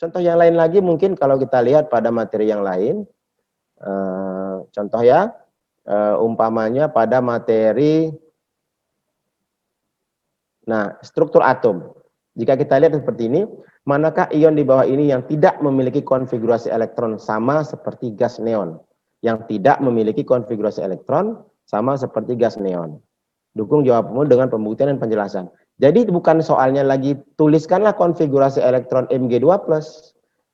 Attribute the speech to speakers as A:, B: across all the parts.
A: Contoh yang lain lagi mungkin kalau kita lihat pada materi yang lain, contoh ya, umpamanya pada materi, nah struktur atom. Jika kita lihat seperti ini, manakah ion di bawah ini yang tidak memiliki konfigurasi elektron sama seperti gas neon? Yang tidak memiliki konfigurasi elektron sama seperti gas neon. Dukung jawabanmu dengan pembuktian dan penjelasan. Jadi bukan soalnya lagi tuliskanlah konfigurasi elektron Mg2+,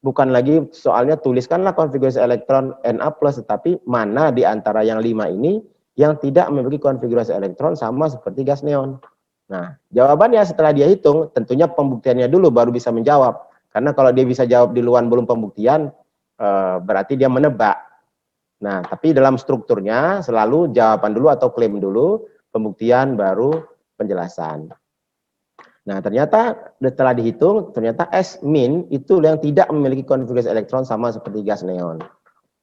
A: bukan lagi soalnya tuliskanlah konfigurasi elektron Na+, tetapi mana di antara yang 5 ini yang tidak memiliki konfigurasi elektron sama seperti gas neon. Nah, jawabannya setelah dia hitung, tentunya pembuktiannya dulu baru bisa menjawab. Karena kalau dia bisa jawab di luar belum pembuktian, berarti dia menebak. Nah, tapi dalam strukturnya selalu jawaban dulu atau klaim dulu, pembuktian baru penjelasan. Nah, ternyata setelah dihitung, ternyata S min itu yang tidak memiliki konfigurasi elektron sama seperti gas neon.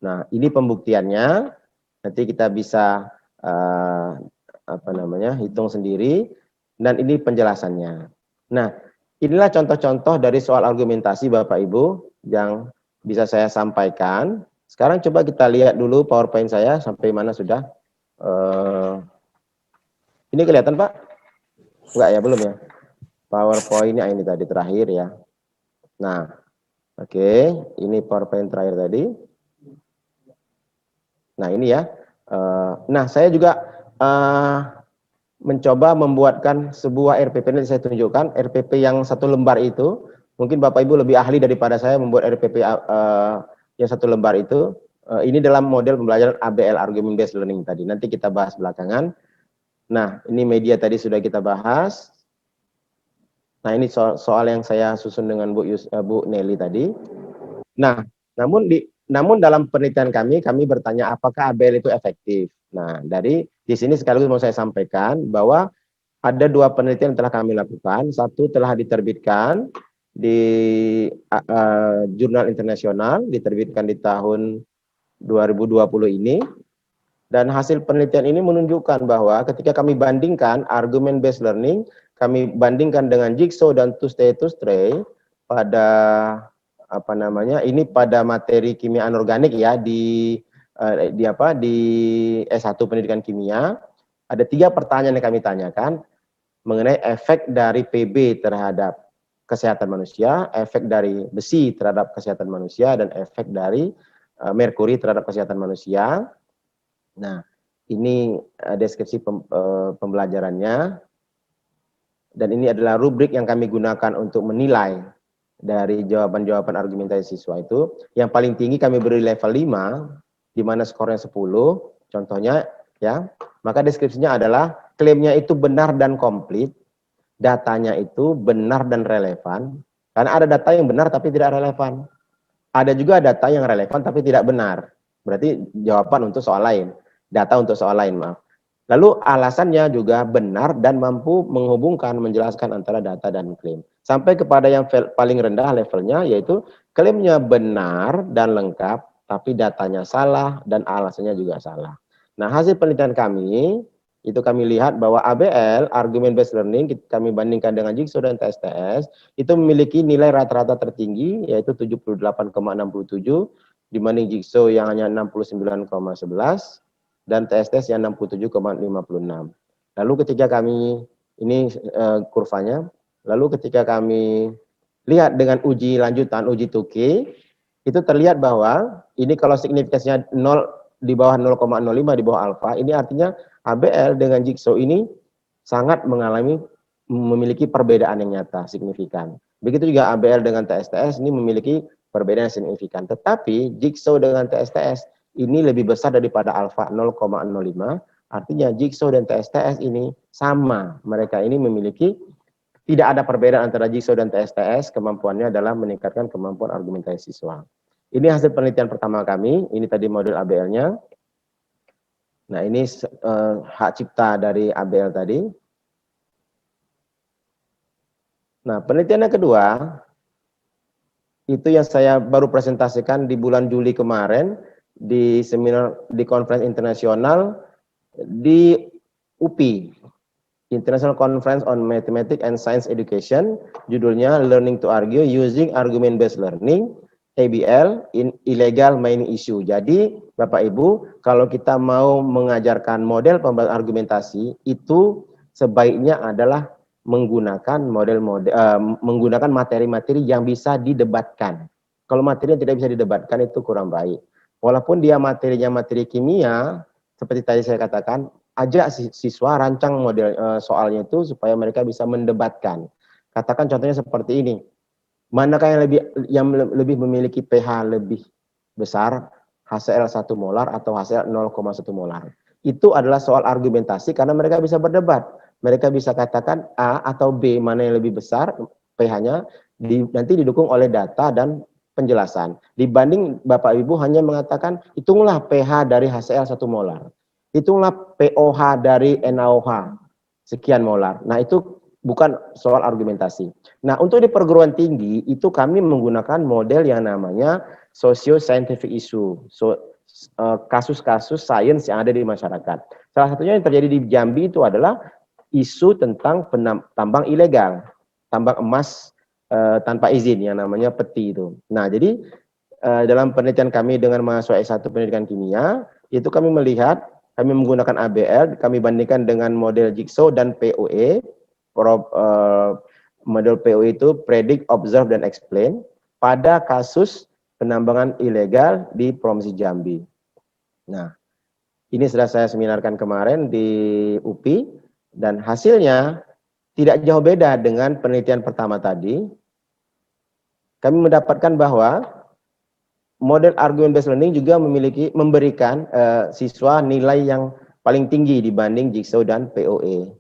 A: Nah, ini pembuktiannya. Nanti kita bisa hitung sendiri. Dan ini penjelasannya. Nah, inilah contoh-contoh dari soal argumentasi Bapak Ibu yang bisa saya sampaikan. Sekarang coba kita lihat dulu PowerPoint saya sampai mana sudah. Ini kelihatan Pak? Enggak ya, belum ya? PowerPoint-nya ini tadi terakhir ya. Nah, oke, ini PowerPoint terakhir tadi. Nah, ini ya. Nah, saya juga mencoba membuatkan sebuah RPP, nanti saya tunjukkan RPP yang satu lembar itu. Mungkin Bapak Ibu lebih ahli daripada saya membuat RPP yang satu lembar itu. Ini dalam model pembelajaran ABL, Argument Based Learning tadi. Nanti kita bahas belakangan. Nah, ini media tadi sudah kita bahas. Nah, ini soal yang saya susun dengan Bu Nelly tadi. Nah, namun dalam penelitian kami bertanya apakah ABL itu efektif. Nah, di sini sekaligus mau saya sampaikan bahwa ada 2 penelitian yang telah kami lakukan. Satu telah diterbitkan di jurnal internasional, diterbitkan di tahun 2020 ini. Dan hasil penelitian ini menunjukkan bahwa ketika kami bandingkan argument based learning, kami bandingkan dengan Jigsaw dan Tuesday pada ini pada materi kimia anorganik ya di S1 pendidikan kimia. Ada 3 pertanyaan yang kami tanyakan mengenai efek dari PB terhadap kesehatan manusia, efek dari besi terhadap kesehatan manusia, dan efek dari merkuri terhadap kesehatan manusia. Nah, ini deskripsi pembelajarannya. Dan ini adalah rubrik yang kami gunakan untuk menilai dari jawaban-jawaban argumentasi siswa itu. Yang paling tinggi kami beri level 5, di mana skornya 10, contohnya ya. Maka deskripsinya adalah klaimnya itu benar dan komplit, datanya itu benar dan relevan. Karena ada data yang benar tapi tidak relevan. Ada juga data yang relevan tapi tidak benar. Berarti jawaban untuk soal lain. Data untuk soal lain, maaf. Lalu alasannya juga benar dan mampu menghubungkan, menjelaskan antara data dan klaim. Sampai kepada yang paling rendah levelnya, yaitu klaimnya benar dan lengkap, tapi datanya salah dan alasannya juga salah. Nah, hasil penelitian kami, itu kami lihat bahwa ABL, Argument Based Learning, kami bandingkan dengan Jigsaw dan TSTS, itu memiliki nilai rata-rata tertinggi, yaitu 78,67, dibanding Jigsaw yang hanya 69,11, dan TSTS yang 67,56. Lalu ketika kami, ini kurvanya, lalu ketika kami lihat dengan uji lanjutan, uji Tukey, itu terlihat bahwa ini kalau signifikansinya 0 di bawah 0,05 di bawah alfa, ini artinya ABL dengan Jigsaw ini sangat memiliki perbedaan yang nyata, signifikan. Begitu juga ABL dengan TSTS ini memiliki perbedaan yang signifikan. Tetapi Jigsaw dengan TSTS ini lebih besar daripada alfa 0,05, artinya Jigsaw dan TSTS ini sama. Mereka ini memiliki, tidak ada perbedaan antara Jigsaw dan TSTS, kemampuannya adalah meningkatkan kemampuan argumentasi siswa. Ini hasil penelitian pertama kami, ini tadi model ABL-nya. Nah, ini hak cipta dari ABL tadi. Nah, penelitian yang kedua, itu yang saya baru presentasikan di bulan Juli kemarin, di seminar, di konferensi internasional di UPI. International Conference on Mathematics and Science Education, judulnya Learning to Argue Using Argument Based Learning, ABL in Illegal Mining Issue. Jadi, Bapak Ibu, kalau kita mau mengajarkan model pembuatan argumentasi, itu sebaiknya adalah menggunakan menggunakan materi-materi yang bisa didebatkan. Kalau materi yang tidak bisa didebatkan itu kurang baik. Walaupun dia materinya materi kimia, seperti tadi saya katakan, ajak siswa rancang model soalnya itu supaya mereka bisa mendebatkan. Katakan contohnya seperti ini. Manakah yang lebih memiliki pH lebih besar, HCl 1 molar atau HCl 0,1 molar? Itu adalah soal argumentasi karena mereka bisa berdebat. Mereka bisa katakan A atau B mana yang lebih besar pH-nya, nanti didukung oleh data dan penjelasan. Dibanding Bapak Ibu hanya mengatakan hitunglah pH dari HCl 1 molar. Hitunglah POH dari NaOH sekian molar. Nah, itu bukan soal argumentasi. Nah, untuk di perguruan tinggi itu kami menggunakan model yang namanya socio-scientific issue. Kasus-kasus sains yang ada di masyarakat. Salah satunya yang terjadi di Jambi itu adalah isu tentang tambang ilegal, tambang emas tanpa izin yang namanya peti itu. Nah, jadi dalam penelitian kami dengan mahasiswa S1 pendidikan kimia, itu kami melihat, kami menggunakan ABL, kami bandingkan dengan model Jigsaw dan POE. Model POE itu Predict, Observe, dan Explain pada kasus penambangan ilegal di Provinsi Jambi. Nah, ini sudah saya seminarkan kemarin di UPI, dan hasilnya tidak jauh beda dengan penelitian pertama tadi. Kami mendapatkan bahwa model argument based learning juga memberikan siswa nilai yang paling tinggi dibanding Jigsaw dan POE.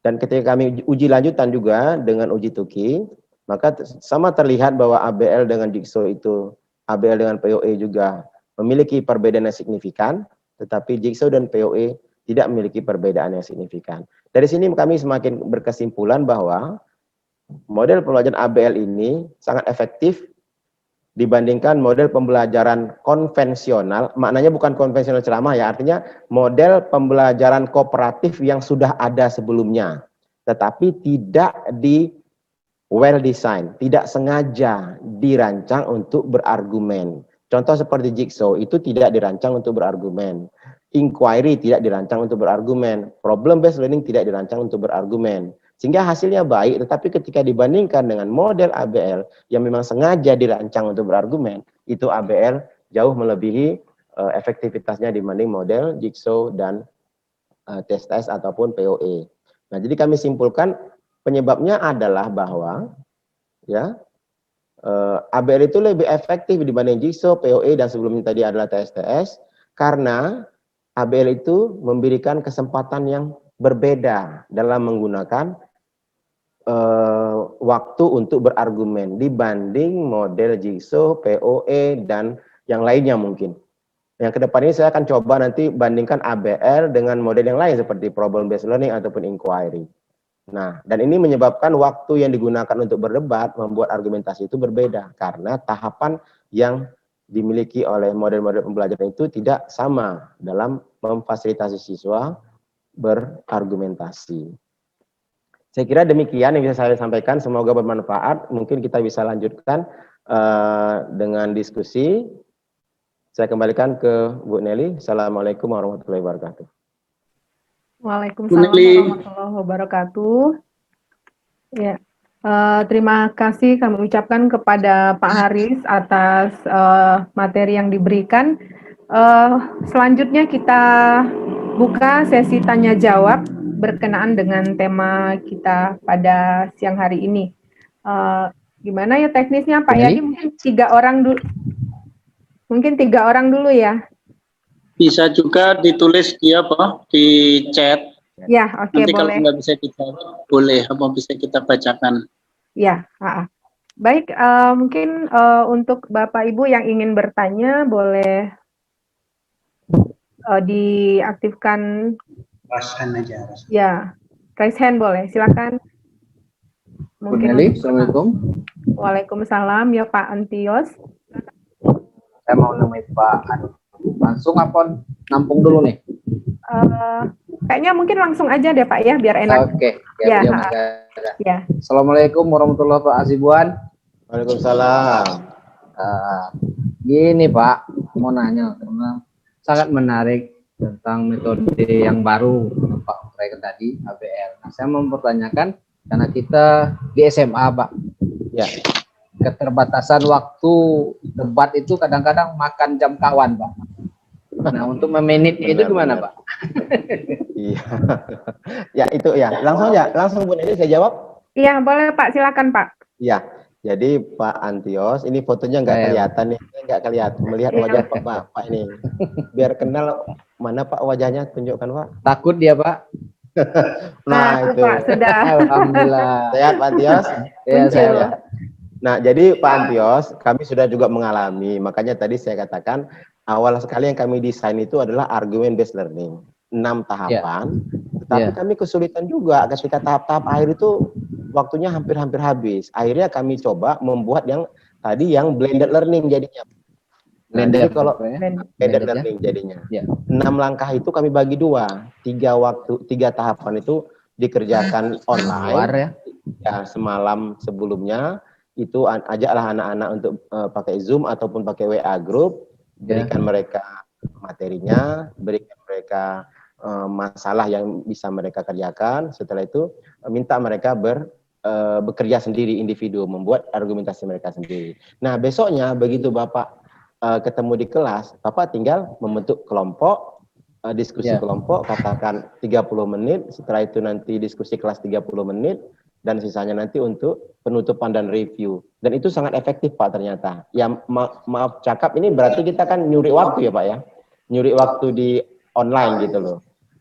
A: Dan ketika kami uji lanjutan juga dengan uji Tukey, maka sama terlihat bahwa ABL dengan Jigsaw itu, ABL dengan POE juga memiliki perbedaan yang signifikan, tetapi Jigsaw dan POE tidak memiliki perbedaan yang signifikan. Dari sini kami semakin berkesimpulan bahwa model pembelajaran ABL ini sangat efektif dibandingkan model pembelajaran konvensional. Maknanya bukan konvensional ceramah ya, artinya model pembelajaran kooperatif yang sudah ada sebelumnya, tetapi tidak di well design, tidak sengaja dirancang untuk berargumen. Contoh seperti Jigsaw itu tidak dirancang untuk berargumen. Inquiry tidak dirancang untuk berargumen. Problem based learning tidak dirancang untuk berargumen. Sehingga hasilnya baik, tetapi ketika dibandingkan dengan model ABL yang memang sengaja dirancang untuk berargumen, itu ABL jauh melebihi efektivitasnya dibanding model Jigsaw dan TSTS ataupun POE. Nah, jadi kami simpulkan penyebabnya adalah bahwa ya ABL itu lebih efektif dibanding Jigsaw, POE, dan sebelumnya tadi adalah TSTS karena ABL itu memberikan kesempatan yang berbeda dalam menggunakan waktu untuk berargumen dibanding model Jigsaw, POE, dan yang lainnya mungkin. Yang ke depan ini saya akan coba nanti bandingkan ABL dengan model yang lain seperti problem based learning ataupun inquiry. Nah, dan ini menyebabkan waktu yang digunakan untuk berdebat membuat argumentasi itu berbeda karena tahapan yang dimiliki oleh model-model pembelajaran itu tidak sama dalam memfasilitasi siswa berargumentasi. Saya kira demikian yang bisa saya sampaikan, semoga bermanfaat. Mungkin kita bisa lanjutkan dengan diskusi. Saya kembalikan ke Bu Nelly. Assalamualaikum warahmatullahi wabarakatuh.
B: Waalaikumsalam warahmatullahi wabarakatuh. Ya, terima kasih kami ucapkan kepada Pak Haris atas materi yang diberikan. Selanjutnya kita buka sesi tanya jawab berkenaan dengan tema kita pada siang hari ini. Gimana ya teknisnya Pak Yadi? Mungkin 3 orang dulu. Mungkin 3 orang dulu ya.
C: Bisa juga ditulis di chat.
B: Ya, oke,
C: nanti
B: boleh.
C: Kalau nggak bisa dijawab, boleh apa bisa kita bacakan.
B: Ya, baik. Mungkin untuk Bapak Ibu yang ingin bertanya boleh diaktifkan.
D: Raise hand aja.
B: Ya, raise hand boleh. Silakan. Mungkin.
D: Assalamualaikum.
B: Waalaikumsalam ya Pak Antios.
D: Saya mau nemui Pak Anu. Langsung apa nampung dulu nih?
B: Kayaknya mungkin langsung aja deh Pak ya, biar enak.
D: Oke,
B: Ya,
D: ya, Mas Gaga.
B: ya.
D: Assalamualaikum warahmatullahi wabarakatuh, Pak Hasibuan.
A: Waalaikumsalam.
D: Gini Pak, mau nanya karena sangat menarik tentang metode yang baru Pak uraikan tadi, ABL. Nah, saya mempertanyakan karena kita di SMA Pak,
A: Ya.
D: keterbatasan waktu debat itu kadang-kadang makan jam kawan Pak. Nah, untuk memanage itu gimana Pak?
A: Iya. Ya itu ya. Langsung Bu Neli saya jawab.
B: Iya, boleh Pak, silakan Pak.
A: Ya. Jadi Pak Antios, ini fotonya nggak kelihatan nih, nggak kelihatan melihat wajah Pak Bapak ini. Biar kenal mana Pak wajahnya, tunjukkan Pak.
D: Takut dia Pak.
A: Nah itu.
B: Pak, sudah.
D: Alhamdulillah.
A: Sehat Pak Antios?
D: Ya,
A: Sehat ya. Nah, jadi Pak Antios, kami sudah juga mengalami, makanya tadi saya katakan awal sekali yang kami desain itu adalah argument based learning. 6 tahapan, tetapi kami kesulitan juga ketika tahap-tahap akhir itu waktunya hampir-hampir habis. Akhirnya kami coba membuat yang tadi yang blended learning jadinya. Jadi kalau blended learning jadinya. 6 langkah itu kami bagi 2. 3 tahapan itu dikerjakan online. Ya, semalam sebelumnya itu ajaklah anak-anak untuk pakai Zoom ataupun pakai WA group, berikan mereka materinya, berikan mereka masalah yang bisa mereka kerjakan. Setelah itu minta mereka bekerja sendiri individu, membuat argumentasi mereka sendiri. Nah, besoknya begitu Bapak ketemu di kelas, Bapak tinggal membentuk kelompok, diskusi kelompok, katakan 30 menit, setelah itu nanti diskusi kelas 30 menit, dan sisanya nanti untuk penutupan dan review. Dan itu sangat efektif Pak ternyata. Ya maaf cakap, ini berarti kita kan nyuri waktu ya Pak ya. Nyuri waktu di online gitu loh.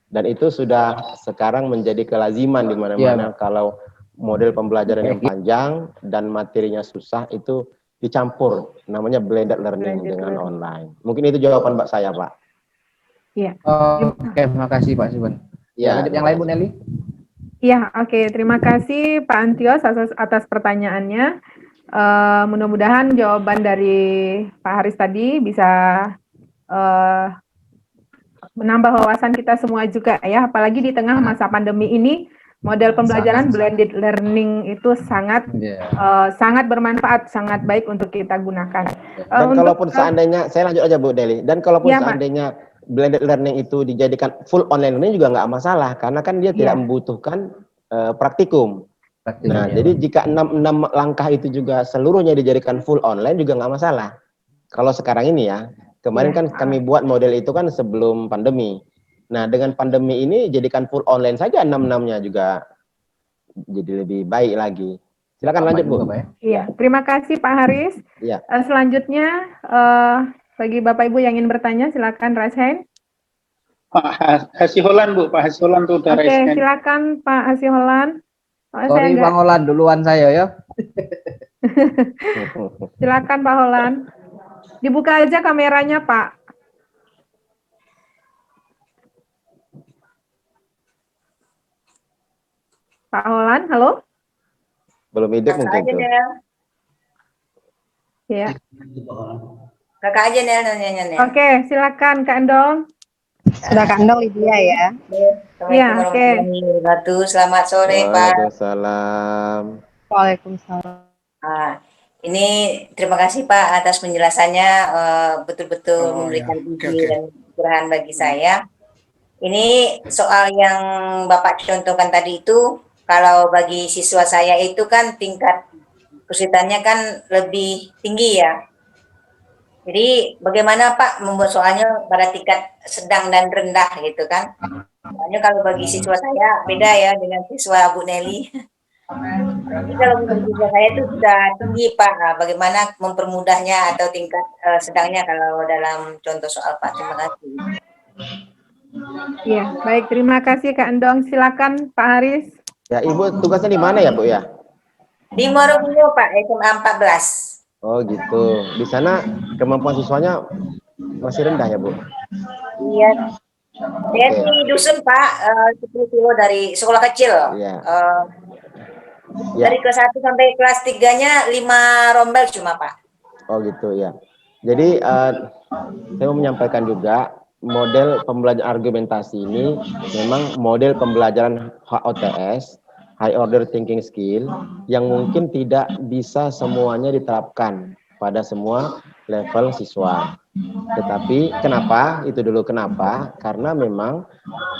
A: Dan itu sudah sekarang menjadi kelaziman di mana-mana kalau model pembelajaran yang panjang dan materinya susah itu dicampur, namanya blended learning dengan online. Mungkin itu jawaban Mbak saya Pak.
B: Iya.
D: Oke, makasih Pak Siban. Ya, lanjut yang lain Bu Nelly.
B: Iya, oke. Terima kasih Pak Antios atas pertanyaannya. Mudah-mudahan jawaban dari Pak Haris tadi bisa menambah wawasan kita semua juga ya, apalagi di tengah masa pandemi ini, model pembelajaran blended learning itu sangat bermanfaat, sangat baik untuk kita gunakan.
A: Dan kalaupun seandainya, saya lanjut aja Bu Deli, dan kalaupun seandainya blended learning itu dijadikan full online learning juga nggak masalah, karena kan dia tidak membutuhkan praktikum. Nah, jadi jika 6 langkah itu juga seluruhnya dijadikan full online juga nggak masalah. Kalau sekarang ini ya, kemarin kan kami buat model itu kan sebelum pandemi. Nah, dengan pandemi ini jadikan full online saja 6-6-nya juga jadi lebih baik lagi. Silakan lanjut Bu.
B: Iya, terima kasih Pak Haris.
A: Iya.
B: Selanjutnya bagi Bapak Ibu yang ingin bertanya silakan raise hand.
C: Pak Hasiholan Bu, Pak Hasiholan tuh udah raise hand.
B: Silakan Pak Hasiholan.
D: Sorry Bang Holan, duluan saya ya.
B: Silakan Pak Holan. Dibuka aja kameranya Pak. Pak Holan, halo?
A: Belum hidup mungkin tuh.
B: Ya.
E: Kakak aja Nel nanya.
B: Oke, silakan Kak Endong.
F: Sudah Kak Endong Lydia ya.
B: Iya, oke.
E: Selamat sore Pak.
A: Waalaikumsalam.
F: Waalaikumsalam.
E: Ini terima kasih Pak atas penjelasannya, betul-betul memberikan ide dan pencerahan bagi saya. Ini soal yang Bapak contohkan tadi itu, kalau bagi siswa saya itu kan tingkat kesulitannya kan lebih tinggi ya. Jadi bagaimana Pak membuat soalnya pada tingkat sedang dan rendah gitu kan? Soalnya kalau bagi siswa saya beda ya dengan siswa Bu Nelly. Jadi kalau menurut siswa saya itu sudah tinggi Pak. Bagaimana mempermudahnya atau tingkat sedangnya kalau dalam contoh soal Pak? Terima kasih.
B: Iya, baik. Terima kasih Kak Endong. Silakan Pak Haris.
A: Ya, Ibu tugasnya di mana ya Bu ya?
E: Di Morogoro Pak, SMA 14.
A: Oh gitu. Di sana kemampuan siswanya masih rendah ya Bu?
E: Iya. Saya di dusun Pak, 10 kilo dari sekolah kecil.
A: Iya.
E: Dari kelas 1 sampai kelas 3-nya 5 rombel cuma Pak.
A: Oh gitu ya. Jadi saya mau menyampaikan juga model pembelajaran argumentasi ini memang model pembelajaran HOTS, High Order Thinking Skill, yang mungkin tidak bisa semuanya diterapkan pada semua level siswa. Tetapi kenapa? Itu dulu kenapa? Karena memang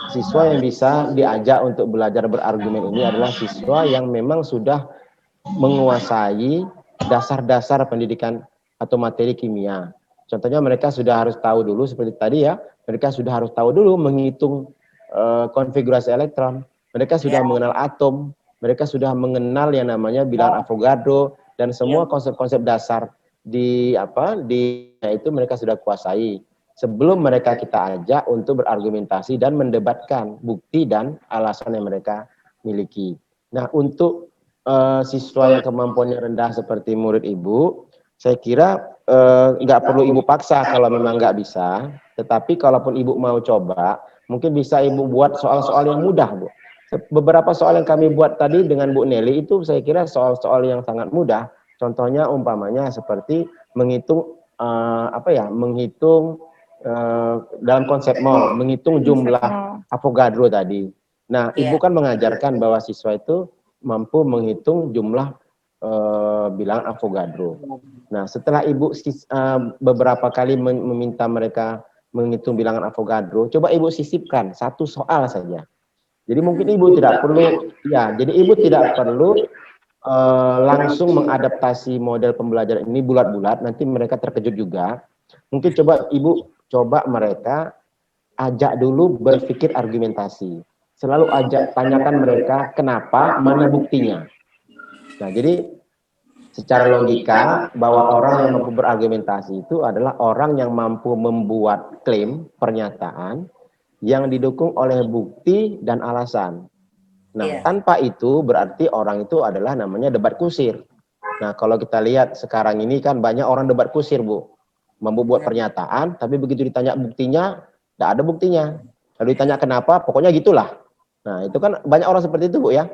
A: siswa yang bisa diajak untuk belajar berargumen ini adalah siswa yang memang sudah menguasai dasar-dasar pendidikan atau materi kimia. Contohnya mereka sudah harus tahu dulu seperti tadi ya, mereka sudah harus tahu dulu menghitung konfigurasi elektron, mereka sudah mengenal atom, mereka sudah mengenal yang namanya bilangan Avogadro dan semua konsep-konsep dasar di itu mereka sudah kuasai. Sebelum mereka kita ajak untuk berargumentasi dan mendebatkan bukti dan alasan yang mereka miliki. Nah, untuk siswa yang kemampuannya rendah seperti murid ibu, saya kira nggak perlu ibu paksa kalau memang nggak bisa. Tetapi kalaupun ibu mau coba, mungkin bisa ibu buat soal-soal yang mudah, Bu. Beberapa soal yang kami buat tadi dengan Bu Nelly itu saya kira soal-soal yang sangat mudah. Contohnya umpamanya seperti menghitung menghitung dalam konsep mol, menghitung jumlah Avogadro tadi. Nah, ibu kan mengajarkan bahwa siswa itu mampu menghitung jumlah bilangan Avogadro. Nah, setelah ibu beberapa kali meminta mereka menghitung bilangan Avogadro, coba ibu sisipkan satu soal saja. Jadi mungkin ibu tidak perlu, jadi ibu tidak perlu langsung mengadaptasi model pembelajaran ini bulat-bulat, nanti mereka terkejut juga. Mungkin coba mereka ajak dulu berpikir argumentasi. Selalu tanyakan mereka kenapa, mana buktinya. Nah, jadi secara logika bahwa orang yang mampu berargumentasi itu adalah orang yang mampu membuat klaim, pernyataan yang didukung oleh bukti dan alasan. Nah, tanpa itu berarti orang itu adalah namanya debat kusir. Nah, kalau kita lihat sekarang ini kan banyak orang debat kusir, Bu. Membuat pernyataan, tapi begitu ditanya buktinya, tidak ada buktinya. Lalu ditanya kenapa, pokoknya gitulah. Nah, itu kan banyak orang seperti itu, Bu ya.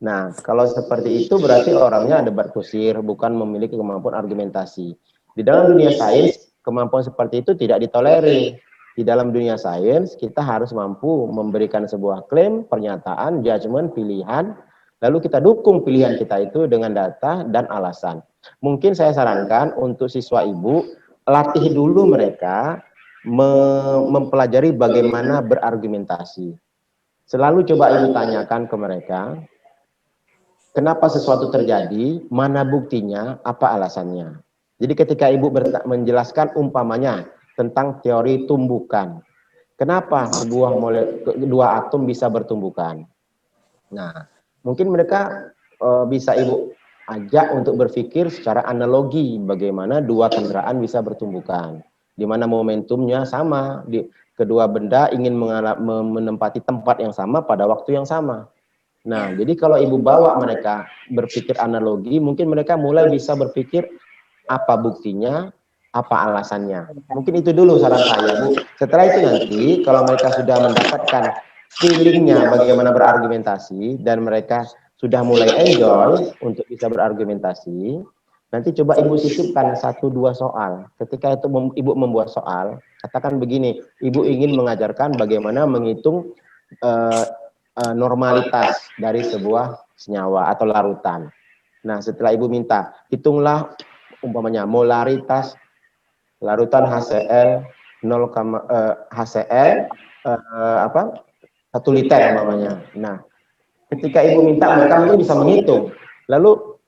A: Nah, kalau seperti itu berarti orangnya debat kusir, bukan memiliki kemampuan argumentasi. Di dalam dunia sains, kemampuan seperti itu tidak ditolerir. Di dalam dunia sains, kita harus mampu memberikan sebuah klaim, pernyataan, judgement, pilihan, lalu kita dukung pilihan kita itu dengan data dan alasan. Mungkin saya sarankan untuk siswa ibu, latih dulu mereka mempelajari bagaimana berargumentasi. Selalu coba ibu tanyakan ke mereka, kenapa sesuatu terjadi, mana buktinya, apa alasannya. Jadi ketika ibu menjelaskan umpamanya tentang teori tumbukan, kenapa dua atom bisa bertumbukan. Nah, mungkin mereka bisa ibu ajak untuk berpikir secara analogi bagaimana dua kendaraan bisa bertumbukan, di mana momentumnya sama, kedua benda ingin menempati tempat yang sama pada waktu yang sama. Nah, jadi kalau ibu bawa mereka berpikir analogi, mungkin mereka mulai bisa berpikir apa buktinya, apa alasannya. Mungkin itu dulu saran saya, Bu. Setelah itu nanti, kalau mereka sudah mendapatkan feelingnya bagaimana berargumentasi, dan mereka sudah mulai enjoy untuk bisa berargumentasi, nanti coba ibu sisipkan 1-2 soal. Ketika itu ibu membuat soal, katakan begini, ibu ingin mengajarkan bagaimana menghitung normalitas dari sebuah senyawa atau larutan. Nah, setelah ibu minta, hitunglah umpamanya molaritas larutan HCl 1 liter umpamanya. Nah, ketika ibu minta mereka mungkin bisa menghitung. Lalu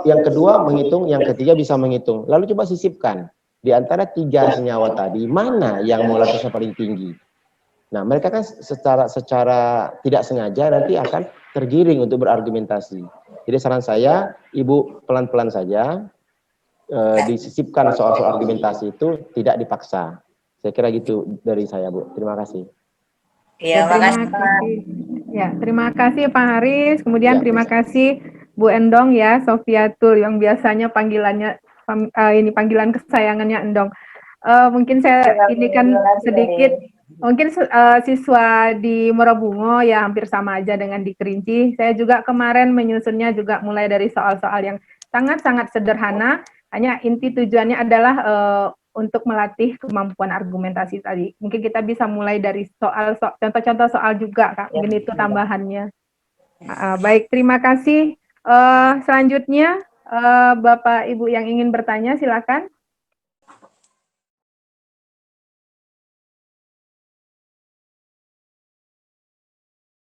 A: yang kedua menghitung, yang ketiga bisa menghitung. Lalu coba sisipkan di antara 3 senyawa tadi mana yang molaritasnya paling tinggi. Nah, mereka kan secara tidak sengaja nanti akan tergiring untuk berargumentasi. Jadi saran saya, ibu pelan-pelan saja disisipkan soal-soal argumentasi itu, tidak dipaksa. Saya kira gitu dari saya, Bu. Terima kasih.
E: Iya, makasih.
B: Ya, terima kasih Pak Haris. Kemudian
A: Ya,
B: terima kasih Bu Endong ya, Sofiatul yang biasanya panggilannya ini panggilan kesayangannya Endong. Mungkin saya ini kan sedikit, mungkin siswa di Morobungo ya hampir sama aja dengan di Kerinci. Saya juga kemarin menyusunnya juga mulai dari soal-soal yang sangat-sangat sederhana. Hanya inti tujuannya adalah untuk melatih kemampuan argumentasi tadi. Mungkin kita bisa mulai dari contoh-contoh soal juga, Kak. Mungkin itu tambahannya. Baik, terima kasih. Selanjutnya, Bapak Ibu yang ingin bertanya, silakan.